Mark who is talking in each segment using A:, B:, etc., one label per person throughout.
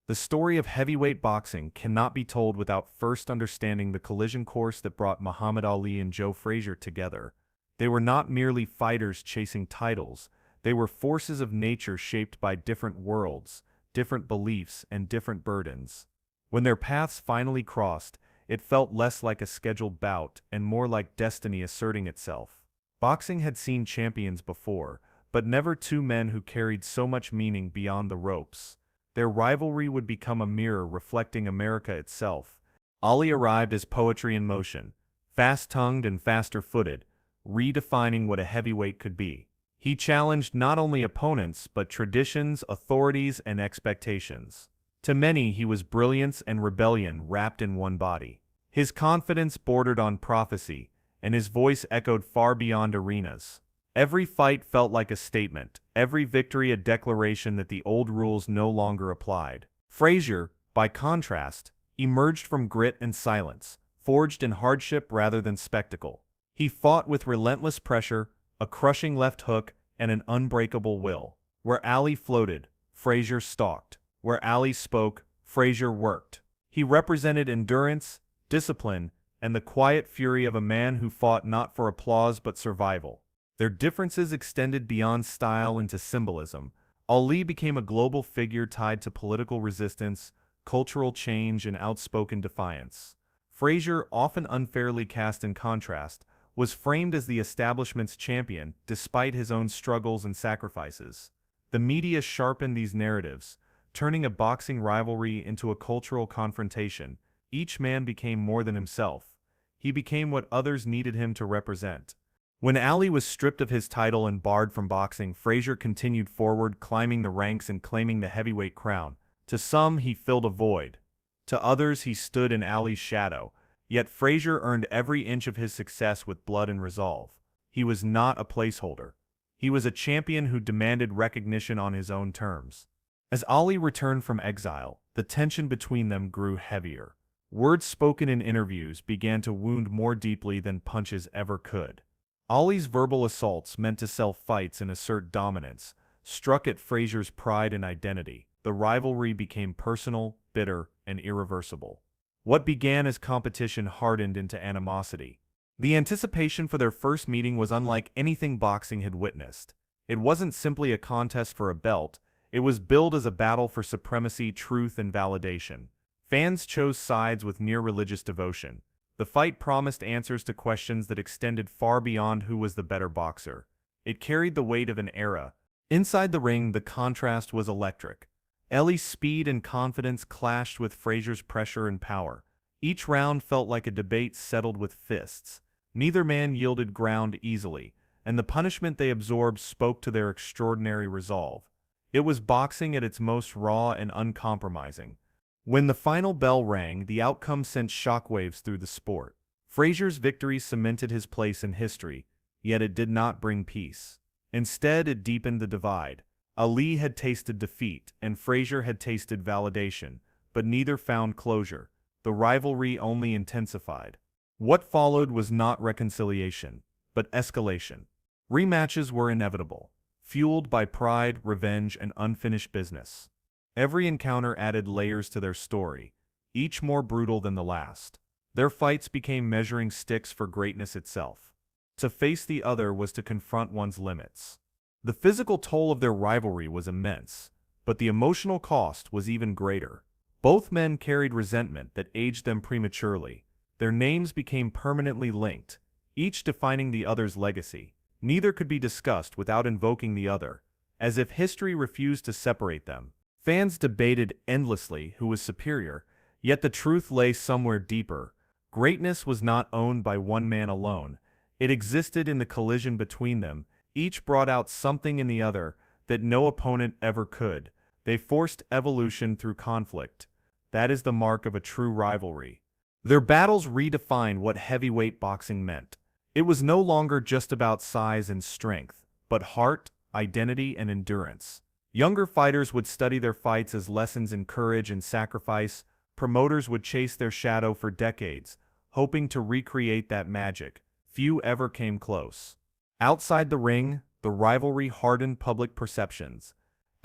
A: The story of heavyweight boxing cannot be told without first understanding the collision course that brought Muhammad Ali and Joe Frazier together. They were not merely fighters chasing titles, they were forces of nature shaped by different worlds, different beliefs, and different burdens. When their paths finally crossed, it felt less like a scheduled bout and more like destiny asserting itself. Boxing had seen champions before, but never two men who carried so much meaning beyond the ropes. Their rivalry would become a mirror reflecting America itself. Ali arrived as poetry in motion, fast-tongued and faster-footed, redefining what a heavyweight could be. He challenged not only opponents but traditions, authorities, and expectations. To many, he was brilliance and rebellion wrapped in one body. His confidence bordered on prophecy, and his voice echoed far beyond arenas. Every fight felt like a statement, every victory a declaration that the old rules no longer applied. Frazier, by contrast, emerged from grit and silence, forged in hardship rather than spectacle. He fought with relentless pressure, a crushing left hook, and an unbreakable will. Where Ali floated, Frazier stalked. Where Ali spoke, Frazier worked. He represented endurance, discipline, and the quiet fury of a man who fought not for applause but survival. Their differences extended beyond style into symbolism. Ali became a global figure tied to political resistance, cultural change, and outspoken defiance. Frazier, often unfairly cast in contrast, was framed as the establishment's champion despite his own struggles and sacrifices. The media sharpened these narratives, turning a boxing rivalry into a cultural confrontation. Each man became more than himself. He became what others needed him to represent. When Ali was stripped of his title and barred from boxing, Frazier continued forward, climbing the ranks and claiming the heavyweight crown. To some, he filled a void. To others, he stood in Ali's shadow. Yet Frazier earned every inch of his success with blood and resolve. He was not a placeholder. He was a champion who demanded recognition on his own terms. As Ali returned from exile, the tension between them grew heavier. Words spoken in interviews began to wound more deeply than punches ever could. Ali's verbal assaults, meant to sell fights and assert dominance, struck at Frazier's pride and identity. The rivalry became personal, bitter, and irreversible. What began as competition hardened into animosity. The anticipation for their first meeting was unlike anything boxing had witnessed. It wasn't simply a contest for a belt, it was billed as a battle for supremacy, truth, and validation. Fans chose sides with near religious devotion. The fight promised answers to questions that extended far beyond who was the better boxer. It carried the weight of an era. Inside the ring, the contrast was electric. Ali's speed and confidence clashed with Frazier's pressure and power. Each round felt like a debate settled with fists. Neither man yielded ground easily, and the punishment they absorbed spoke to their extraordinary resolve. It was boxing at its most raw and uncompromising. When the final bell rang, the outcome sent shockwaves through the sport. Frazier's victory cemented his place in history, yet it did not bring peace. Instead, it deepened the divide. Ali had tasted defeat, and Frazier had tasted validation, but neither found closure. The rivalry only intensified. What followed was not reconciliation, but escalation. Rematches were inevitable, fueled by pride, revenge, and unfinished business. Every encounter added layers to their story, each more brutal than the last. Their fights became measuring sticks for greatness itself. To face the other was to confront one's limits. The physical toll of their rivalry was immense, but the emotional cost was even greater. Both men carried resentment that aged them prematurely. Their names became permanently linked, each defining the other's legacy. Neither could be discussed without invoking the other, as if history refused to separate them. Fans debated endlessly who was superior, yet the truth lay somewhere deeper. Greatness was not owned by one man alone. It existed in the collision between them. Each brought out something in the other that no opponent ever could. They forced evolution through conflict. That is the mark of a true rivalry. Their battles redefined what heavyweight boxing meant. It was no longer just about size and strength, but heart, identity, and endurance. Younger fighters would study their fights as lessons in courage and sacrifice. Promoters would chase their shadow for decades, hoping to recreate that magic. Few ever came close. Outside the ring, the rivalry hardened public perceptions.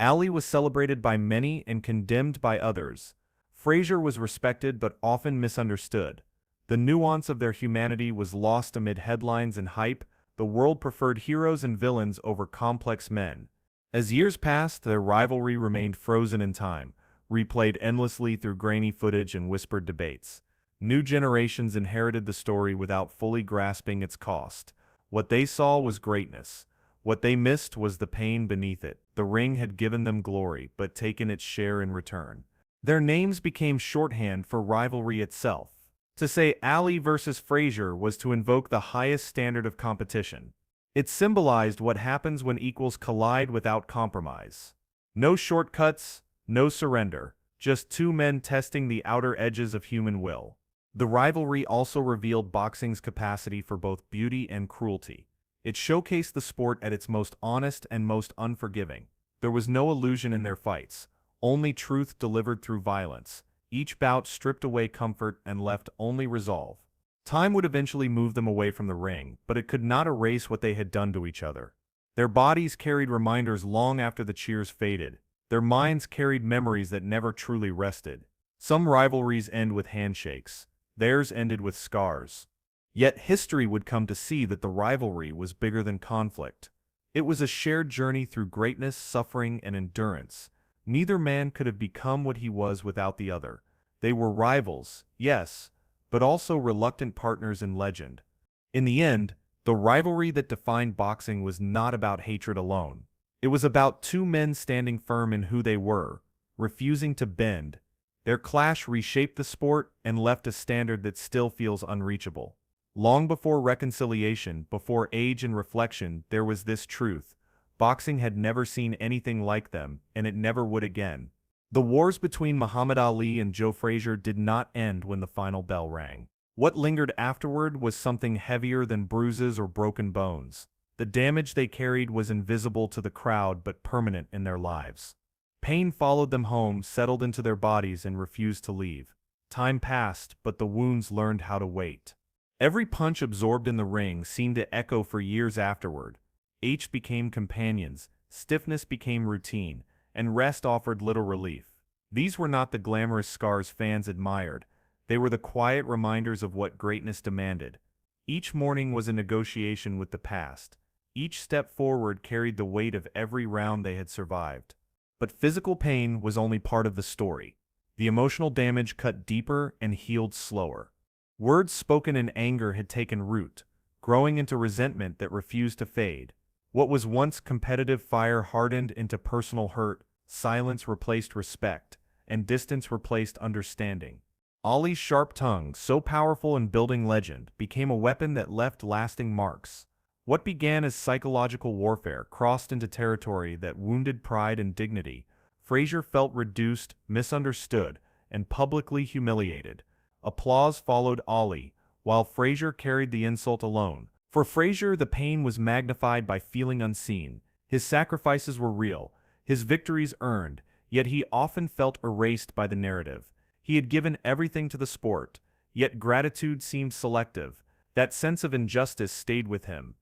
A: Ali was celebrated by many and condemned by others. Frazier was respected but often misunderstood. The nuance of their humanity was lost amid headlines and hype. The world preferred heroes and villains over complex men. As years passed, their rivalry remained frozen in time, replayed endlessly through grainy footage and whispered debates. New generations inherited the story without fully grasping its cost. What they saw was greatness. What they missed was the pain beneath it. The ring had given them glory, but taken its share in return. Their names became shorthand for rivalry itself. To say Ali versus Frazier was to invoke the highest standard of competition. It symbolized what happens when equals collide without compromise. No shortcuts, no surrender, just two men testing the outer edges of human will. The rivalry also revealed boxing's capacity for both beauty and cruelty. It showcased the sport at its most honest and most unforgiving. There was no illusion in their fights, only truth delivered through violence. Each bout stripped away comfort and left only resolve. Time would eventually move them away from the ring, but it could not erase what they had done to each other. Their bodies carried reminders long after the cheers faded. Their minds carried memories that never truly rested. Some rivalries end with handshakes. Theirs ended with scars. Yet history would come to see that the rivalry was bigger than conflict. It was a shared journey through greatness, suffering, and endurance. Neither man could have become what he was without the other. They were rivals, yes, but also reluctant partners in legend. In the end, the rivalry that defined boxing was not about hatred alone. It was about two men standing firm in who they were, refusing to bend. Their clash reshaped the sport and left a standard that still feels unreachable. Long before reconciliation, before age and reflection, there was this truth. Boxing had never seen anything like them, and it never would again. The wars between Muhammad Ali and Joe Frazier did not end when the final bell rang. What lingered afterward was something heavier than bruises or broken bones. The damage they carried was invisible to the crowd but permanent in their lives. Pain followed them home, settled into their bodies, and refused to leave. Time passed, but the wounds learned how to wait. Every punch absorbed in the ring seemed to echo for years afterward. Aches became companions, stiffness became routine, and rest offered little relief. These were not the glamorous scars fans admired. They were the quiet reminders of what greatness demanded. Each morning was a negotiation with the past. Each step forward carried the weight of every round they had survived. But physical pain was only part of the story. The emotional damage cut deeper and healed slower. Words spoken in anger had taken root, growing into resentment that refused to fade. What was once competitive fire hardened into personal hurt, silence replaced respect, and distance replaced understanding. Ali's sharp tongue, so powerful in building legend, became a weapon that left lasting marks. What began as psychological warfare crossed into territory that wounded pride and dignity. Frazier felt reduced, misunderstood, and publicly humiliated. Applause followed Ali, while Frazier carried the insult alone. For Frazier, the pain was magnified by feeling unseen. His sacrifices were real, his victories earned, yet he often felt erased by the narrative. He had given everything to the sport, yet gratitude seemed selective. That sense of injustice stayed with him.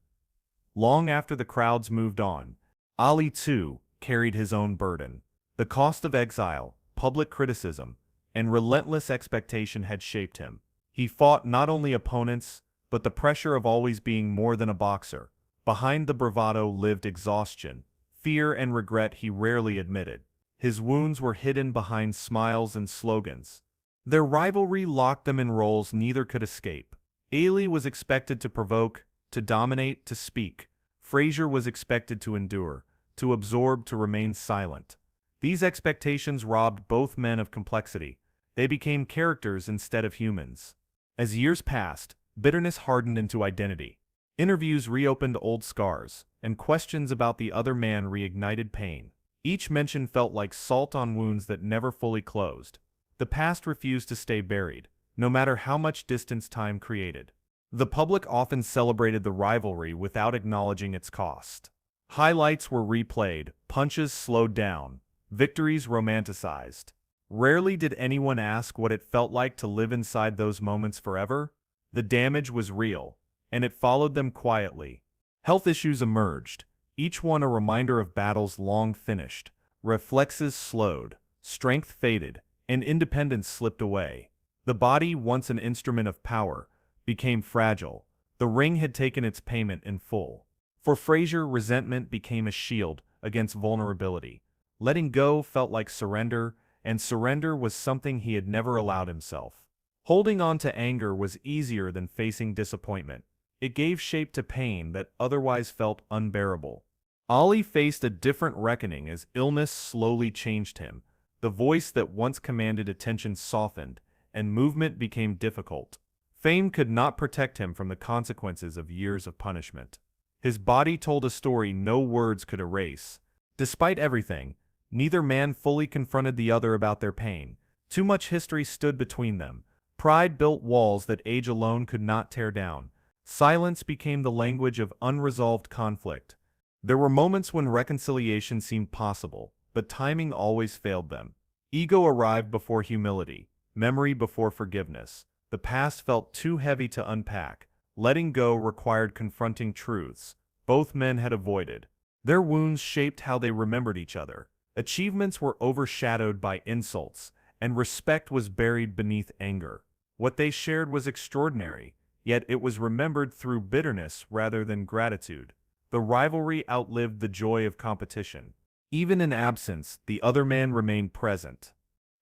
A: Long after the crowds moved on, Ali, too, carried his own burden. The cost of exile, public criticism, and relentless expectation had shaped him. He fought not only opponents, but the pressure of always being more than a boxer. Behind the bravado lived exhaustion, fear and regret he rarely admitted. His wounds were hidden behind smiles and slogans. Their rivalry locked them in roles neither could escape. Ali was expected to provoke, to dominate, to speak. Frazier was expected to endure, to absorb, to remain silent. These expectations robbed both men of complexity. They became characters instead of humans. As years passed, bitterness hardened into identity. Interviews reopened old scars, and questions about the other man reignited pain. Each mention felt like salt on wounds that never fully closed. The past refused to stay buried, no matter how much distance time created. The public often celebrated the rivalry without acknowledging its cost. Highlights were replayed, punches slowed down, victories romanticized. Rarely did anyone ask what it felt like to live inside those moments forever. The damage was real, and it followed them quietly. Health issues emerged, each one a reminder of battles long finished. Reflexes slowed, strength faded, and independence slipped away. The body, once an instrument of power, became fragile. The ring had taken its payment in full. For Frazier, resentment became a shield against vulnerability. Letting go felt like surrender, and surrender was something he had never allowed himself. Holding on to anger was easier than facing disappointment. It gave shape to pain that otherwise felt unbearable. Ali faced a different reckoning as illness slowly changed him. The voice that once commanded attention softened, and movement became difficult. Fame could not protect him from the consequences of years of punishment. His body told a story no words could erase. Despite everything, neither man fully confronted the other about their pain. Too much history stood between them. Pride built walls that age alone could not tear down. Silence became the language of unresolved conflict. There were moments when reconciliation seemed possible, but timing always failed them. Ego arrived before humility, memory before forgiveness. The past felt too heavy to unpack. Letting go required confronting truths both men had avoided. Their wounds shaped how they remembered each other. Achievements were overshadowed by insults, and respect was buried beneath anger. What they shared was extraordinary, yet it was remembered through bitterness rather than gratitude. The rivalry outlived the joy of competition. Even in absence, the other man remained present.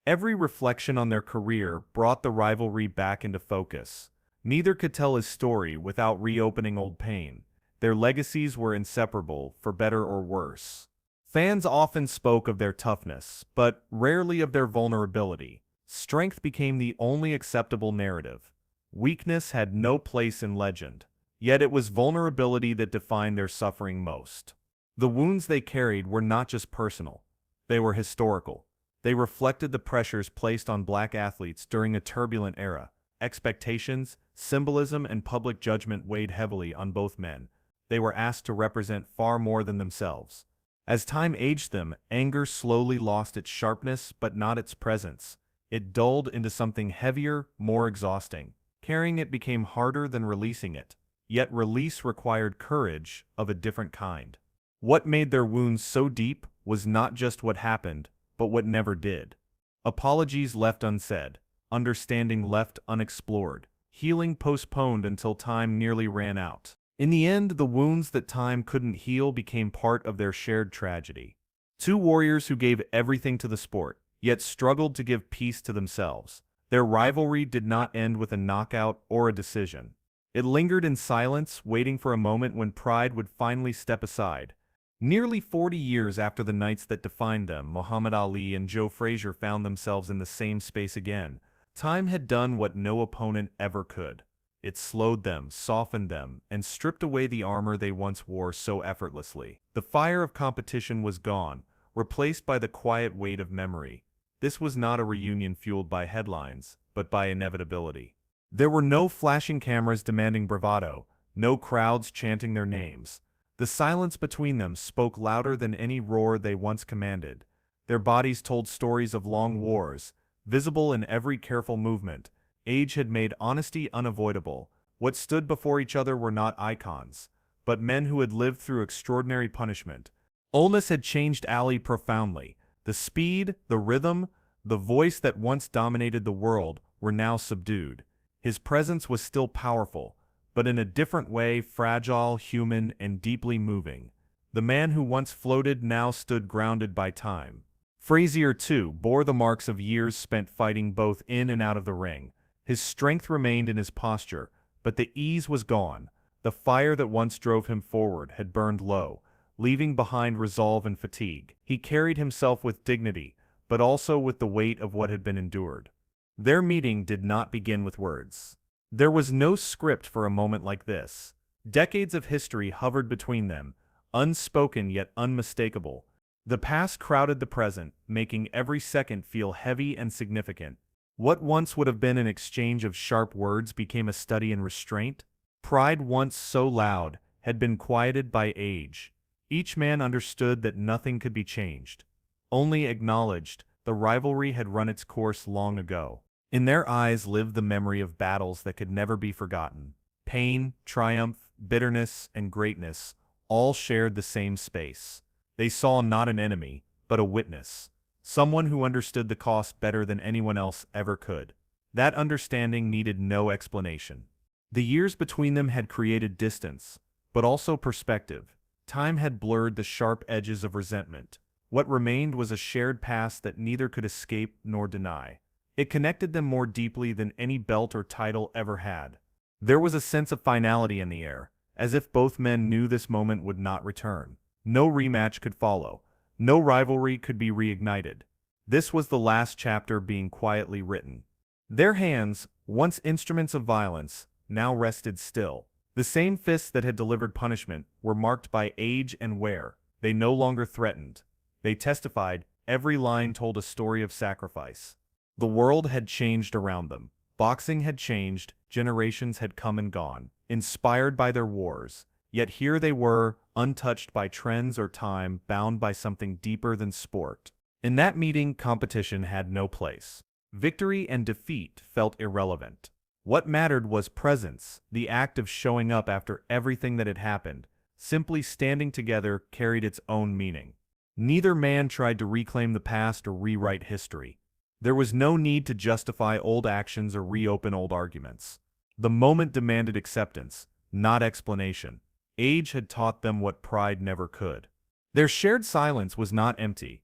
A: Every reflection on their career brought the rivalry back into focus. Neither could tell his story without reopening old pain. Their legacies were inseparable, for better or worse. Fans often spoke of their toughness, but rarely of their vulnerability. Strength became the only acceptable narrative. Weakness had no place in legend. Yet it was vulnerability that defined their suffering most. The wounds they carried were not just personal. They were historical. They reflected the pressures placed on black athletes during a turbulent era. Expectations, symbolism, and public judgment weighed heavily on both men. They were asked to represent far more than themselves. As time aged them, anger slowly lost its sharpness but not its presence. It dulled into something heavier, more exhausting. Carrying it became harder than releasing it. Yet release required courage of a different kind. What made their wounds so deep was not just what happened, but what never did. Apologies left unsaid, understanding left unexplored, healing postponed until time nearly ran out. In the end, the wounds that time couldn't heal became part of their shared tragedy. Two warriors who gave everything to the sport, yet struggled to give peace to themselves. Their rivalry did not end with a knockout or a decision. It lingered in silence, waiting for a moment when pride would finally step aside. Nearly 40 years after the nights that defined them, Muhammad Ali and Joe Frazier found themselves in the same space again. Time had done what no opponent ever could. It slowed them, softened them, and stripped away the armor they once wore so effortlessly. The fire of competition was gone, replaced by the quiet weight of memory. This was not a reunion fueled by headlines, but by inevitability. There were no flashing cameras demanding bravado, no crowds chanting their names. The silence between them spoke louder than any roar they once commanded. Their bodies told stories of long wars, visible in every careful movement. Age had made honesty unavoidable. What stood before each other were not icons, but men who had lived through extraordinary punishment. Illness had changed Ali profoundly. The speed, the rhythm, the voice that once dominated the world were now subdued. His presence was still powerful, but in a different way, fragile, human, and deeply moving. The man who once floated now stood grounded by time. Frazier, too, bore the marks of years spent fighting both in and out of the ring. His strength remained in his posture, but the ease was gone. The fire that once drove him forward had burned low, leaving behind resolve and fatigue. He carried himself with dignity, but also with the weight of what had been endured. Their meeting did not begin with words. There was no script for a moment like this. Decades of history hovered between them, unspoken yet unmistakable. The past crowded the present, making every second feel heavy and significant. What once would have been an exchange of sharp words became a study in restraint. Pride, once so loud, had been quieted by age. Each man understood that nothing could be changed, only acknowledged. The rivalry had run its course long ago. In their eyes lived the memory of battles that could never be forgotten. Pain, triumph, bitterness, and greatness all shared the same space. They saw not an enemy, but a witness. Someone who understood the cost better than anyone else ever could. That understanding needed no explanation. The years between them had created distance, but also perspective. Time had blurred the sharp edges of resentment. What remained was a shared past that neither could escape nor deny. It connected them more deeply than any belt or title ever had. There was a sense of finality in the air, as if both men knew this moment would not return. No rematch could follow. No rivalry could be reignited. This was the last chapter being quietly written. Their hands, once instruments of violence, now rested still. The same fists that had delivered punishment were marked by age and wear. They no longer threatened. They testified. Every line told a story of sacrifice. The world had changed around them. Boxing had changed. Generations had come and gone, inspired by their wars. Yet here they were, untouched by trends or time, bound by something deeper than sport. In that meeting, competition had no place. Victory and defeat felt irrelevant. What mattered was presence, the act of showing up after everything that had happened. Simply standing together carried its own meaning. Neither man tried to reclaim the past or rewrite history. There was no need to justify old actions or reopen old arguments. The moment demanded acceptance, not explanation. Age had taught them what pride never could. Their shared silence was not empty.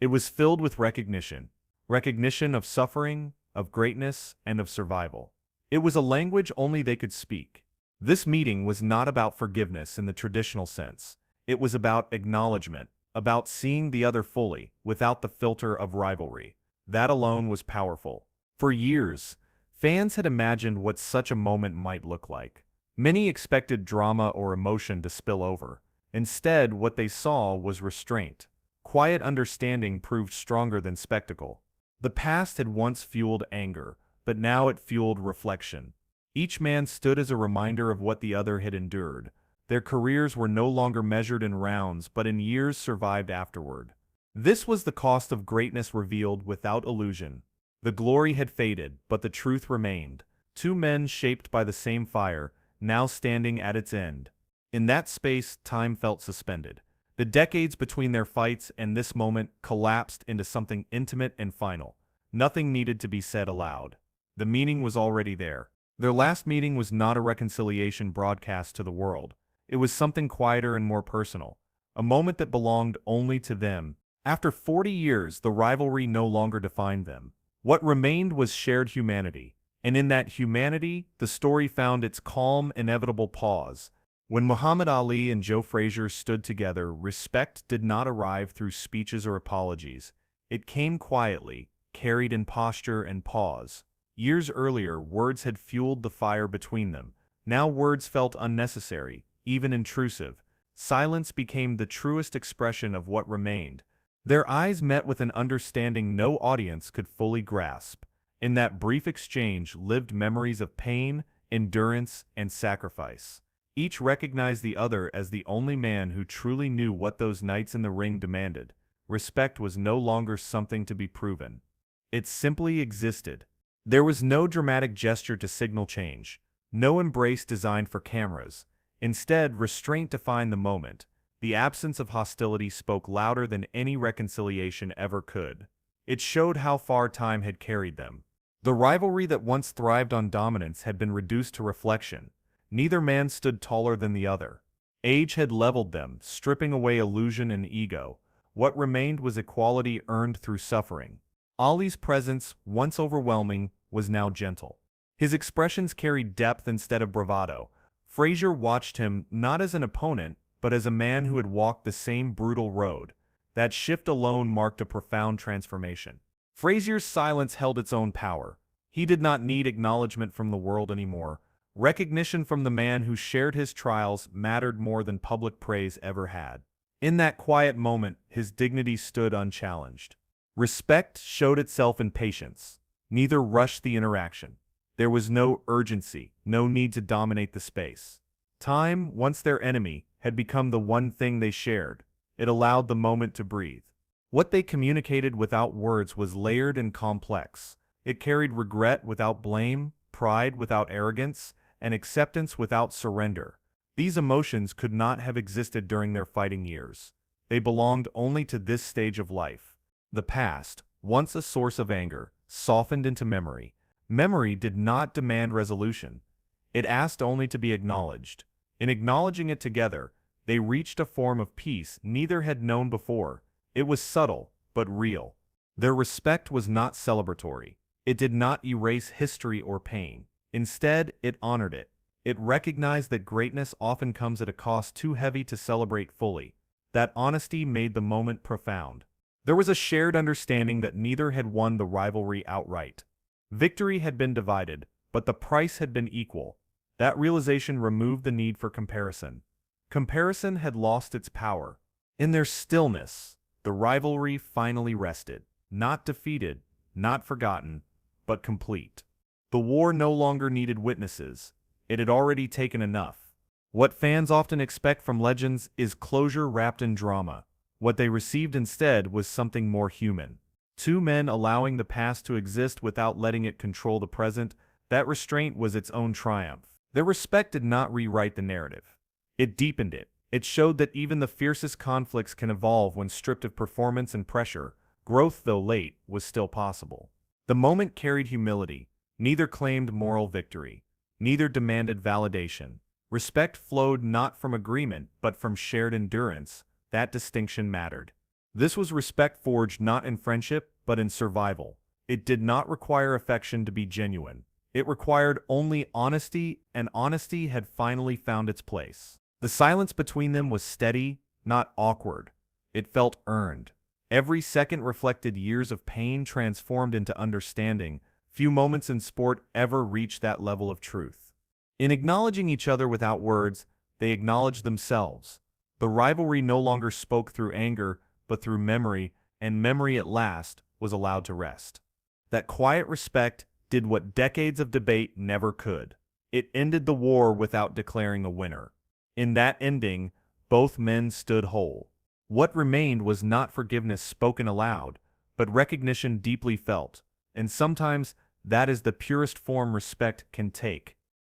A: It was filled with recognition. Recognition of suffering, of greatness, and of survival. It was a language only they could speak. This meeting was not about forgiveness in the traditional sense. It was about acknowledgement, about seeing the other fully, without the filter of rivalry. That alone was powerful. For years, fans had imagined what such a moment might look like. Many expected drama or emotion to spill over. Instead, what they saw was restraint. Quiet understanding proved stronger than spectacle. The past had once fueled anger, but now it fueled reflection. Each man stood as a reminder of what the other had endured. Their careers were no longer measured in rounds, but in years survived afterward. This was the cost of greatness revealed without illusion. The glory had faded, but the truth remained. Two men shaped by the same fire, now standing at its end. In that space, time felt suspended. The decades between their fights and this moment collapsed into something intimate and final. Nothing needed to be said aloud. The meaning was already there. Their last meeting was not a reconciliation broadcast to the world. It was something quieter and more personal. A moment that belonged only to them. After 40 years, the rivalry no longer defined them. What remained was shared humanity. And in that humanity, the story found its calm, inevitable pause. When Muhammad Ali and Joe Frazier stood together, respect did not arrive through speeches or apologies. It came quietly, carried in posture and pause. Years earlier, words had fueled the fire between them. Now words felt unnecessary, even intrusive. Silence became the truest expression of what remained. Their eyes met with an understanding no audience could fully grasp. In that brief exchange lived memories of pain, endurance, and sacrifice. Each recognized the other as the only man who truly knew what those nights in the ring demanded. Respect was no longer something to be proven. It simply existed. There was no dramatic gesture to signal change, no embrace designed for cameras. Instead, restraint defined the moment. The absence of hostility spoke louder than any reconciliation ever could. It showed how far time had carried them. The rivalry that once thrived on dominance had been reduced to reflection. Neither man stood taller than the other. Age had leveled them, stripping away illusion and ego. What remained was equality earned through suffering. Ali's presence, once overwhelming, was now gentle. His expressions carried depth instead of bravado. Frazier watched him not as an opponent, but as a man who had walked the same brutal road. That shift alone marked a profound transformation. Frazier's silence held its own power. He did not need acknowledgement from the world anymore. Recognition from the man who shared his trials mattered more than public praise ever had. In that quiet moment, his dignity stood unchallenged. Respect showed itself in patience. Neither rushed the interaction. There was no urgency, no need to dominate the space. Time, once their enemy, had become the one thing they shared. It allowed the moment to breathe. What they communicated without words was layered and complex. It carried regret without blame, pride without arrogance, and acceptance without surrender. These emotions could not have existed during their fighting years. They belonged only to this stage of life. The past, once a source of anger, softened into memory. Memory did not demand resolution. It asked only to be acknowledged. In acknowledging it together, they reached a form of peace neither had known before. It was subtle, but real. Their respect was not celebratory. It did not erase history or pain. Instead, it honored it. It recognized that greatness often comes at a cost too heavy to celebrate fully. That honesty made the moment profound. There was a shared understanding that neither had won the rivalry outright. Victory had been divided, but the price had been equal. That realization removed the need for comparison. Comparison had lost its power. In their stillness, the rivalry finally rested, not defeated, not forgotten, but complete. The war no longer needed witnesses. It had already taken enough. What fans often expect from legends is closure wrapped in drama. What they received instead was something more human. Two men allowing the past to exist without letting it control the present. That restraint was its own triumph. Their respect did not rewrite the narrative. It deepened it. It showed that even the fiercest conflicts can evolve when stripped of performance and pressure. Growth, though late, was still possible. The moment carried humility. Neither claimed moral victory. Neither demanded validation. Respect flowed not from agreement, but from shared endurance. That distinction mattered. This was respect forged not in friendship, but in survival. It did not require affection to be genuine. It required only honesty, and honesty had finally found its place. The silence between them was steady, not awkward. It felt earned. Every second reflected years of pain transformed into understanding. Few moments in sport ever reach that level of truth. In acknowledging each other without words, they acknowledged themselves. The rivalry no longer spoke through anger, but through memory, and memory at last was allowed to rest. That quiet respect did what decades of debate never could. It ended the war without declaring a winner. In that ending, both men stood whole. What remained was not forgiveness spoken aloud, but recognition deeply felt, and sometimes that is the purest form respect can take.